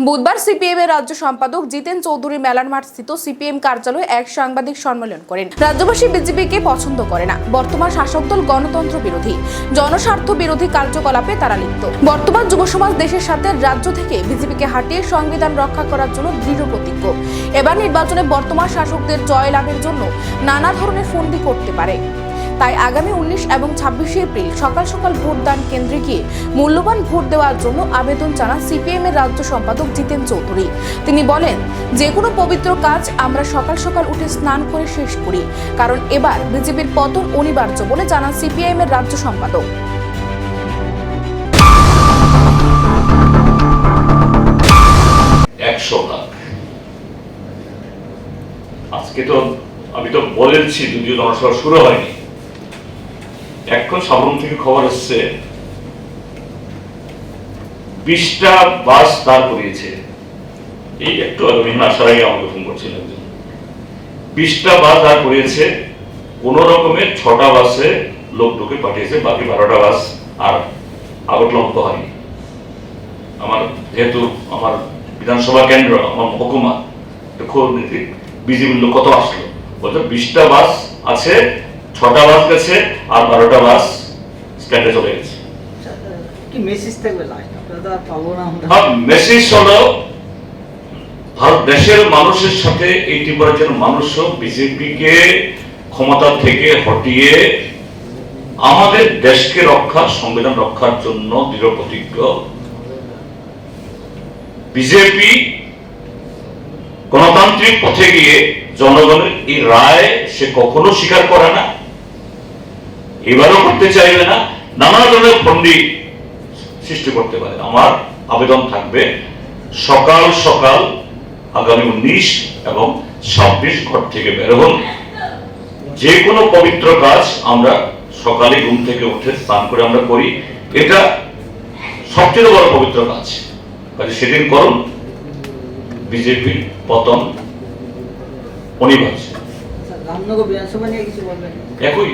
বুধবার সিপিএম এর রাজ্য সম্পাদক জিতেন চৌধুরী মেলার মাঠ স্থিত সিপিএম কার্যালয়ে এক সাংবাদিক সম্মেলন করেন। রাজ্যবাসী বিজেপিকে পছন্দ করে না। বর্তমান শাসক দল গণতন্ত্র বিরোধী, জনস্বার্থ বিরোধী কার্যকলাপে তারা লিপ্ত। বর্তমান যুব সমাজ দেশের সাথে রাজ্য থেকে বিজেপিকে হাটিয়ে সংবিধান রক্ষা করার জন্য দৃঢ় প্রতিজ্ঞ। এবার নির্বাচনে বর্তমান শাসকদের জয় লাভের জন্য নানা ধরনের ফন্দি করতে পারে। তাই আগামী 19 এবং 26 এপ্রিল সকাল সকাল ভোটদান কেন্দ্রে গিয়ে মূল্যবান ভোট দেওয়ার জন্য আবেদন জানান সিপিএম এর রাজ্য সম্পাদক জিতেন চৌধুরী। তিনি বলেন, যে কোনো পবিত্র কাজ আমরা সকাল সকাল উঠে স্নান করে শেষ করি, কারণ এবার বিজেপির পতন অনিবার্য বলে জানান সিপিএম এর রাজ্য সম্পাদক। আজকে তো আমি তো বলেছি, যদিও জনসভা শুরু হয়নি, এখন সাবরুম থেকে খবর এসছে 20টা বাস দাঁড় করিয়েছে। এই একটু আগে আসার আগে আমাকে ফোন করছিলেন, 20টা বাস দাঁড় করিয়েছে, কোন রকমে 6টা বাসে লোক ঢুকে পাঠিয়েছে, বাকি 12টা বাস আর আগটলম্ব হয়নি। আমার যেহেতু আমার বিধানসভা কেন্দ্র, আমার মহকুমা, খোঁজ নীতি বিজেপির লোক কত আসলো, বলছে 20টা বাস আছে, 6টা বাস গেছে আর 12টা বাস স্ট্যান্ডে চলে গেছে। কি মেসেজ থাকবে লাস্ট আপনারা পাবো না আমরা? হ্যাঁ, মেসেজ হলো ভারত দেশের মানুষের সাথে 80% মানুষও বিজেপিকে ক্ষমতা থেকে হটিয়ে আমাদের দেশকে রক্ষা, সংবিধান রক্ষার জন্য দৃঢ় প্রতিজ্ঞ। বিজেপি গণতান্ত্রিক পথে গিয়ে জনগণের এই রায় সে কখনো স্বীকার করে না, এবারও করতে চাইবে না, নানা ধরনের ফন্দি সৃষ্টি করতে পারে। আমার আবেদন থাকবে, সকাল সকাল আগামী 19 এবং 26 ঘর থেকে বের হন। যে কোনো পবিত্র কাজ আমরা সকালে ঘুম থেকে উঠে স্নান করে আমরা করি, এটা সবচেয়ে বড় পবিত্র কাজ। সেদিন করুন, বিজেপির পতন অনিবার্য। রামনগর বিধানসভা নিয়ে কিছু বলবেন? একই